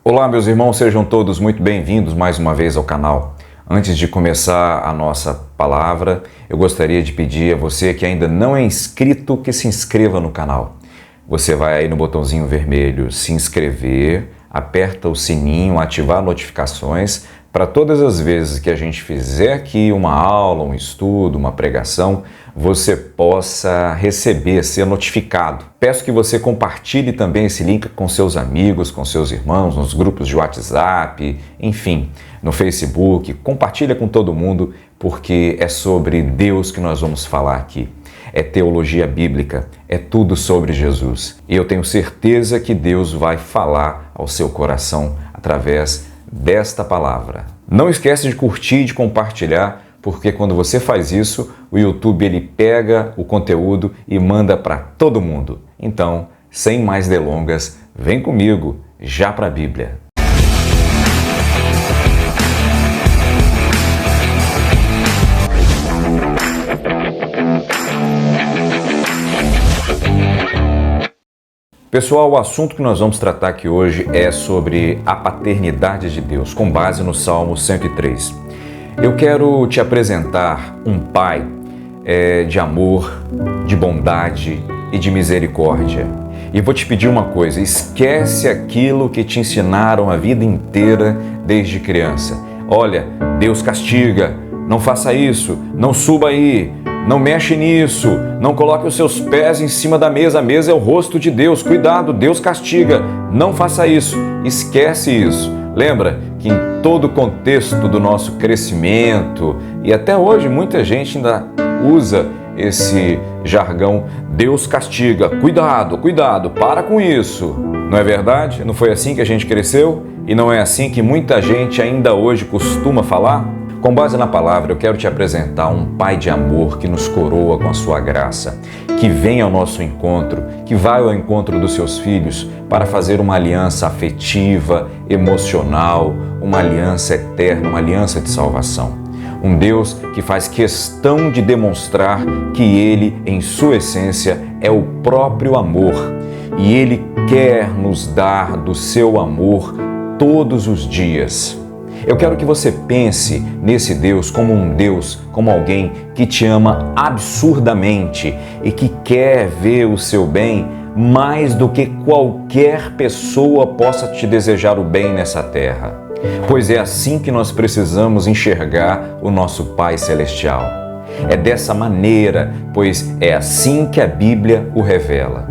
Olá, meus irmãos, sejam todos muito bem-vindos mais uma vez ao canal. Antes de começar a nossa palavra, eu gostaria de pedir a você que ainda não é inscrito que se inscreva no canal. Você vai aí no botãozinho vermelho se inscrever, aperta o sininho, ativar notificações para todas as vezes que a gente fizer aqui uma aula, um estudo, uma pregação, você possa receber, ser notificado. Peço que você compartilhe também esse link com seus amigos, com seus irmãos, nos grupos de WhatsApp, enfim, no Facebook. Compartilha com todo mundo, porque é sobre Deus que nós vamos falar aqui. É teologia bíblica, é tudo sobre Jesus. E eu tenho certeza que Deus vai falar ao seu coração através desta palavra. Não esquece de curtir e de compartilhar, porque quando você faz isso, o YouTube ele pega o conteúdo e manda para todo mundo. Então, sem mais delongas, vem comigo já para a Bíblia. Pessoal, o assunto que nós vamos tratar aqui hoje é sobre a paternidade de Deus, com base no Salmo 103. Eu quero te apresentar um pai de amor, de bondade e de misericórdia. E vou te pedir uma coisa, esquece aquilo que te ensinaram a vida inteira desde criança. Olha, Deus castiga, não faça isso, não suba aí, não mexe nisso, não coloque os seus pés em cima da mesa, a mesa é o rosto de Deus, cuidado, Deus castiga, não faça isso, esquece isso. Lembra que em todo o contexto do nosso crescimento, e até hoje muita gente ainda usa esse jargão, Deus castiga, cuidado, cuidado, para com isso. Não é verdade? Não foi assim que a gente cresceu? E não é assim que muita gente ainda hoje costuma falar? Com base na palavra, eu quero te apresentar um Pai de amor que nos coroa com a sua graça, que vem ao nosso encontro, que vai ao encontro dos seus filhos para fazer uma aliança afetiva, emocional, uma aliança eterna, uma aliança de salvação. Um Deus que faz questão de demonstrar que Ele, em sua essência, é o próprio amor e Ele quer nos dar do seu amor todos os dias. Eu quero que você pense nesse Deus, como alguém que te ama absurdamente e que quer ver o seu bem mais do que qualquer pessoa possa te desejar o bem nessa terra. Pois é assim que nós precisamos enxergar o nosso Pai Celestial. É dessa maneira, pois é assim que a Bíblia o revela.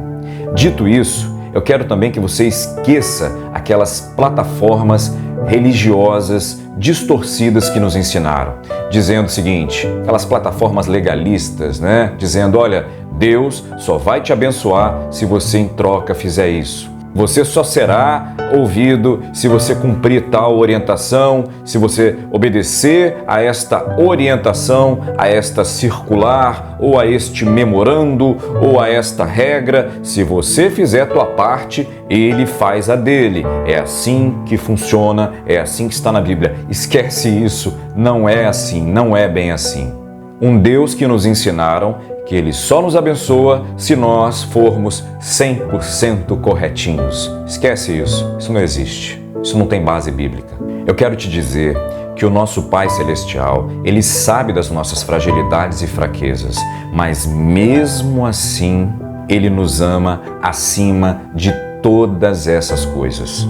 Dito isso, eu quero também que você esqueça aquelas plataformas religiosas distorcidas que nos ensinaram, dizendo o seguinte, aquelas plataformas legalistas, né? Dizendo, olha, Deus só vai te abençoar se você em troca fizer isso. Você só será ouvido se você cumprir tal orientação, se você obedecer a esta orientação, a esta circular, ou a este memorando, ou a esta regra. Se você fizer a tua parte, Ele faz a dele. É assim que funciona, é assim que está na Bíblia. Esquece isso, não é assim, não é bem assim. Um Deus que nos ensinaram que Ele só nos abençoa se nós formos 100% corretinhos. Esquece isso, isso não existe, isso não tem base bíblica. Eu quero te dizer que o nosso Pai Celestial, Ele sabe das nossas fragilidades e fraquezas, mas mesmo assim, Ele nos ama acima de todas essas coisas.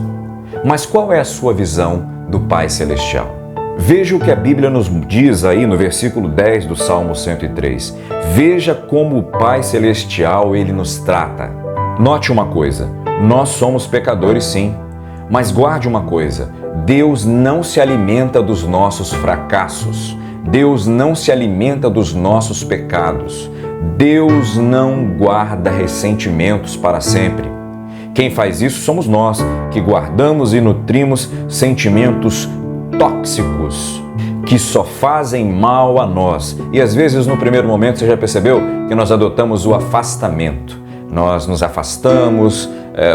Mas qual é a sua visão do Pai Celestial? Veja o que a Bíblia nos diz aí no versículo 10 do Salmo 103. Veja como o Pai Celestial, Ele nos trata. Note uma coisa, nós somos pecadores sim, mas guarde uma coisa, Deus não se alimenta dos nossos fracassos, Deus não se alimenta dos nossos pecados, Deus não guarda ressentimentos para sempre. Quem faz isso somos nós, que guardamos e nutrimos sentimentos tóxicos que só fazem mal a nós. E às vezes no primeiro momento você já percebeu que nós adotamos o afastamento. Nós nos afastamos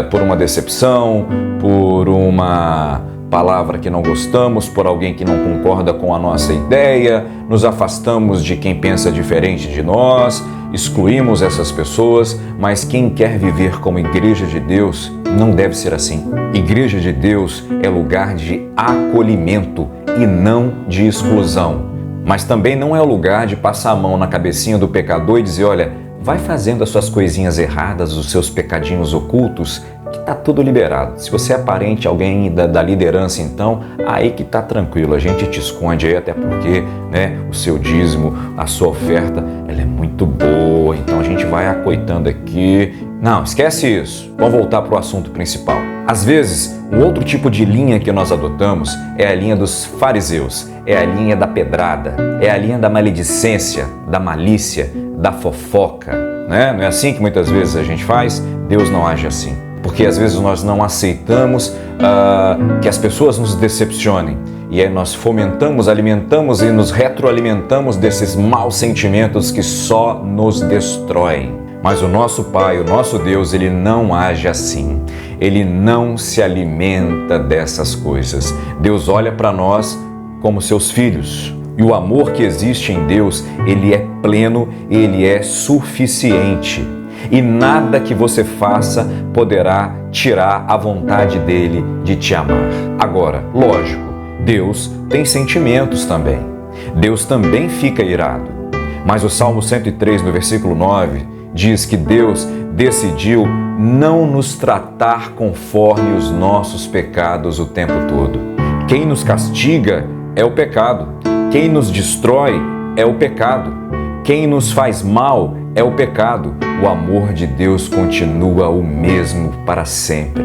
por uma decepção, por uma palavra que não gostamos, por alguém que não concorda com a nossa ideia, nos afastamos de quem pensa diferente de nós excluímos essas pessoas, mas quem quer viver como igreja de Deus não deve ser assim. Igreja de Deus é lugar de acolhimento e não de exclusão. Mas também não é o lugar de passar a mão na cabecinha do pecador e dizer, olha, vai fazendo as suas coisinhas erradas, os seus pecadinhos ocultos, que tá tudo liberado. Se você é parente, alguém da liderança, então, aí que tá tranquilo, a gente te esconde aí, até porque, né, o seu dízimo, a sua oferta, ela é muito boa, então a gente vai acoitando aqui. Não, esquece isso. Vamos voltar para o assunto principal. Às vezes, um outro tipo de linha que nós adotamos é a linha dos fariseus, é a linha da pedrada, é a linha da maledicência, da malícia, da fofoca, né? Não é assim que muitas vezes a gente faz? Deus não age assim. Porque às vezes nós não aceitamos que as pessoas nos decepcionem. E aí nós fomentamos, alimentamos e nos retroalimentamos desses maus sentimentos que só nos destroem. Mas o nosso Pai, o nosso Deus, Ele não age assim. Ele não se alimenta dessas coisas. Deus olha para nós como seus filhos. E o amor que existe em Deus, Ele é pleno, Ele é suficiente. E nada que você faça poderá tirar a vontade dele de te amar. Agora, lógico, Deus tem sentimentos também. Deus também fica irado. Mas o Salmo 103, no versículo 9, diz que Deus decidiu não nos tratar conforme os nossos pecados o tempo todo. Quem nos castiga é o pecado. Quem nos destrói é o pecado. Quem nos faz mal é o pecado. O amor de Deus continua o mesmo para sempre.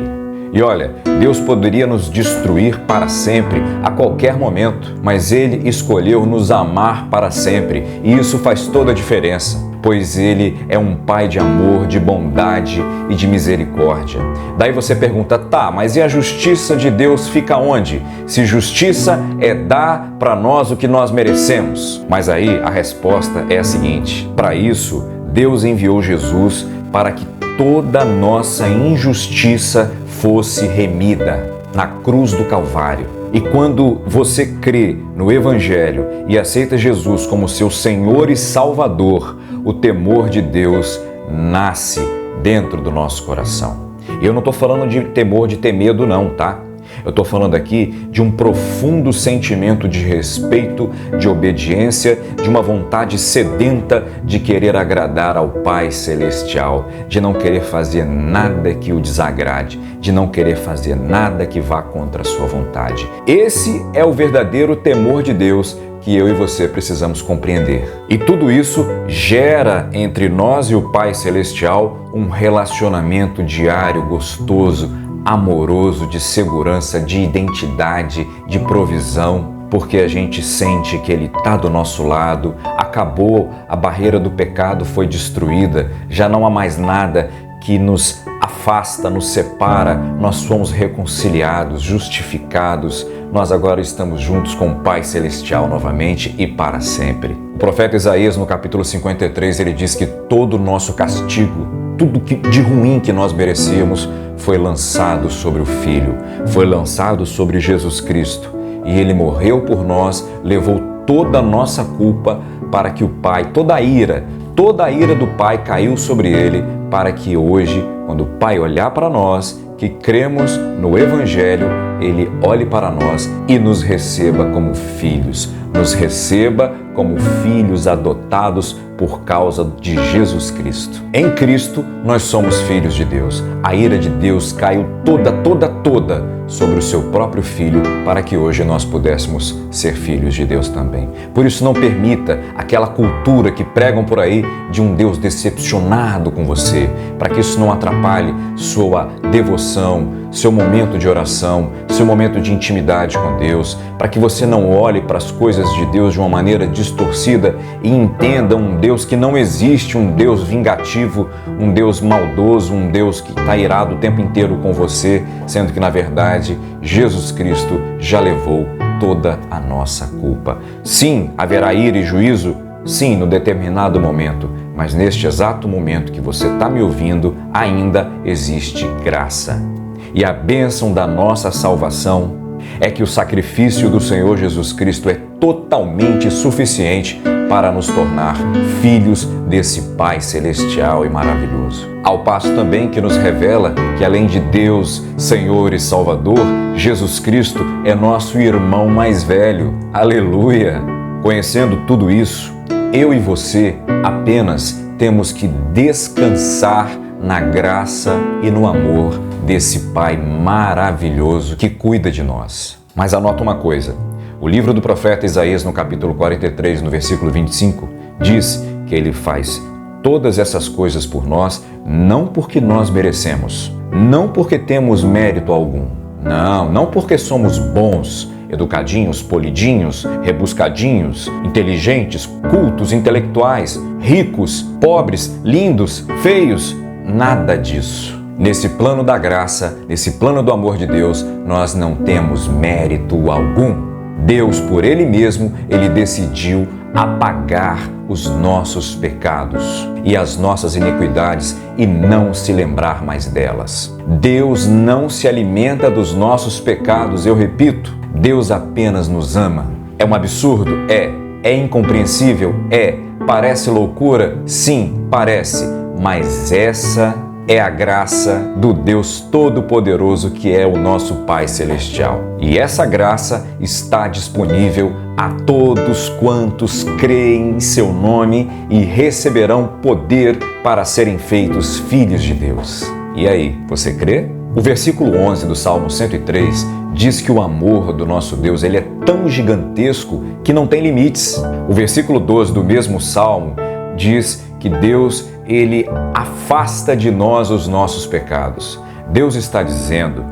E olha, Deus poderia nos destruir para sempre a qualquer momento, mas Ele escolheu nos amar para sempre e isso faz toda a diferença, pois Ele é um Pai de amor, de bondade e de misericórdia. Daí você pergunta, tá, mas e a justiça de Deus fica onde? Se justiça é dar para nós o que nós merecemos. Mas aí a resposta é a seguinte, para isso Deus enviou Jesus para que toda nossa injustiça fosse remida na cruz do Calvário. E quando você crê no Evangelho e aceita Jesus como seu Senhor e Salvador, o temor de Deus nasce dentro do nosso coração. E eu não estou falando de temor de ter medo não, tá? Eu estou falando aqui de um profundo sentimento de respeito, de obediência, de uma vontade sedenta de querer agradar ao Pai Celestial, de não querer fazer nada que o desagrade, de não querer fazer nada que vá contra a sua vontade. Esse é o verdadeiro temor de Deus que eu e você precisamos compreender. E tudo isso gera entre nós e o Pai Celestial um relacionamento diário gostoso, amoroso, de segurança, de identidade, de provisão, porque a gente sente que Ele está do nosso lado, acabou, a barreira do pecado foi destruída, já não há mais nada que nos afasta, nos separa, nós somos reconciliados, justificados, nós agora estamos juntos com o Pai Celestial novamente e para sempre. O profeta Isaías, no capítulo 53, ele diz que todo o nosso castigo, tudo de ruim que nós merecíamos, foi lançado sobre o Filho, foi lançado sobre Jesus Cristo. E Ele morreu por nós, levou toda a nossa culpa para que o Pai, toda a ira do Pai caiu sobre Ele, para que hoje, quando o Pai olhar para nós, que cremos no Evangelho, Ele olhe para nós e nos receba como filhos, nos receba como filhos adotados por causa de Jesus Cristo. Em Cristo, nós somos filhos de Deus. A ira de Deus caiu toda sobre o seu próprio Filho para que hoje nós pudéssemos ser filhos de Deus também. Por isso, não permita aquela cultura que pregam por aí de um Deus decepcionado com você, para que isso não atrapalhe sua devoção, seu momento de oração, seu momento de intimidade com Deus, para que você não olhe para as coisas de Deus de uma maneira distorcida e entenda um Deus que não existe, um Deus vingativo, um Deus maldoso, um Deus que está irado o tempo inteiro com você, sendo que, na verdade, Jesus Cristo já levou toda a nossa culpa. Sim, haverá ira e juízo, sim, no determinado momento, mas neste exato momento que você está me ouvindo, ainda existe graça. E a bênção da nossa salvação é que o sacrifício do Senhor Jesus Cristo é totalmente suficiente para nos tornar filhos desse Pai celestial e maravilhoso. Ao passo também que nos revela que, além de Deus, Senhor e Salvador, Jesus Cristo é nosso irmão mais velho. Aleluia! Conhecendo tudo isso, eu e você apenas temos que descansar na graça e no amor desse Pai maravilhoso que cuida de nós. Mas anota uma coisa, o livro do profeta Isaías, no capítulo 43, no versículo 25, diz que ele faz todas essas coisas por nós, não porque nós merecemos, não porque temos mérito algum, não porque somos bons, educadinhos, polidinhos, rebuscadinhos, inteligentes, cultos, intelectuais, ricos, pobres, lindos, feios, nada disso. Nesse plano da graça, nesse plano do amor de Deus, nós não temos mérito algum. Deus, por Ele mesmo, Ele decidiu apagar os nossos pecados e as nossas iniquidades e não se lembrar mais delas. Deus não se alimenta dos nossos pecados, eu repito, Deus apenas nos ama. É um absurdo? É incompreensível? Parece loucura? Sim, parece, mas essa é a graça do Deus Todo-Poderoso que é o nosso Pai Celestial. E essa graça está disponível a todos quantos creem em seu nome e receberão poder para serem feitos filhos de Deus. E aí, você crê? O versículo 11 do Salmo 103 diz que o amor do nosso Deus ele é tão gigantesco que não tem limites. O versículo 12 do mesmo Salmo diz que Deus ele afasta de nós os nossos pecados. Deus está dizendo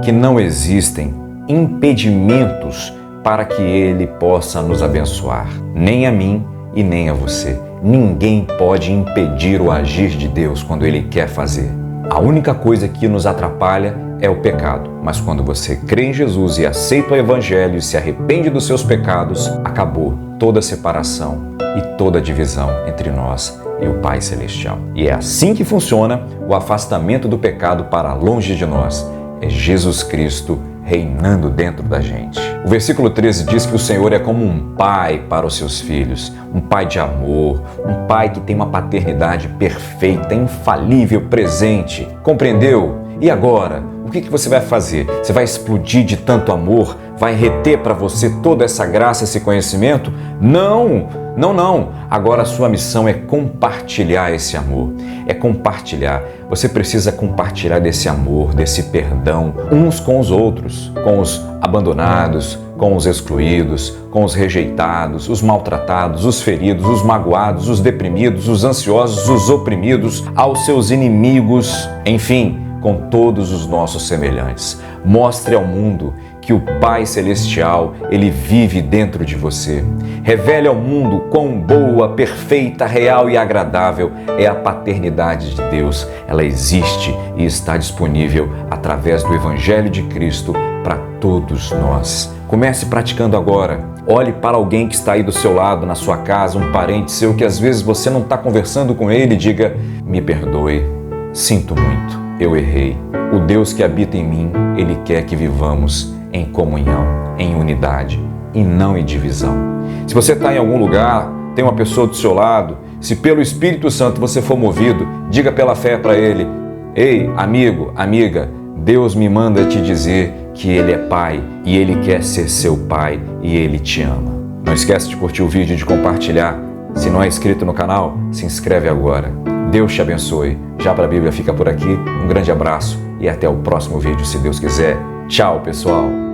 que não existem impedimentos para que Ele possa nos abençoar. Nem a mim e nem a você. Ninguém pode impedir o agir de Deus quando Ele quer fazer. A única coisa que nos atrapalha é o pecado. Mas quando você crê em Jesus e aceita o Evangelho e se arrepende dos seus pecados, acabou toda separação e toda divisão entre nós e o Pai Celestial. E é assim que funciona o afastamento do pecado para longe de nós. É Jesus Cristo reinando dentro da gente. O versículo 13 diz que o Senhor é como um pai para os seus filhos, um pai de amor, um pai que tem uma paternidade perfeita, infalível, presente. Compreendeu? E agora? O que você vai fazer? Você vai explodir de tanto amor? Vai reter para você toda essa graça, esse conhecimento? Não! Agora a sua missão é compartilhar esse amor. É compartilhar. Você precisa compartilhar desse amor, desse perdão, uns com os outros, com os abandonados, com os excluídos, com os rejeitados, os maltratados, os feridos, os magoados, os deprimidos, os ansiosos, os oprimidos, aos seus inimigos, enfim, com todos os nossos semelhantes. Mostre ao mundo que o Pai Celestial, Ele vive dentro de você. Revele ao mundo quão boa, perfeita, real e agradável é a paternidade de Deus. Ela existe e está disponível através do Evangelho de Cristo para todos nós. Comece praticando agora. Olhe para alguém que está aí do seu lado, na sua casa, um parente seu que às vezes você não está conversando com ele e diga: me perdoe, sinto muito, eu errei. O Deus que habita em mim, Ele quer que vivamos em comunhão, em unidade e não em divisão. Se você está em algum lugar, tem uma pessoa do seu lado, se pelo Espírito Santo você for movido, diga pela fé para ele: ei, amigo, amiga, Deus me manda te dizer que Ele é Pai e Ele quer ser seu Pai e Ele te ama. Não esquece de curtir o vídeo e de compartilhar. Se não é inscrito no canal, se inscreve agora. Deus te abençoe. Já para a Bíblia fica por aqui. Um grande abraço e até o próximo vídeo, se Deus quiser. Tchau, pessoal!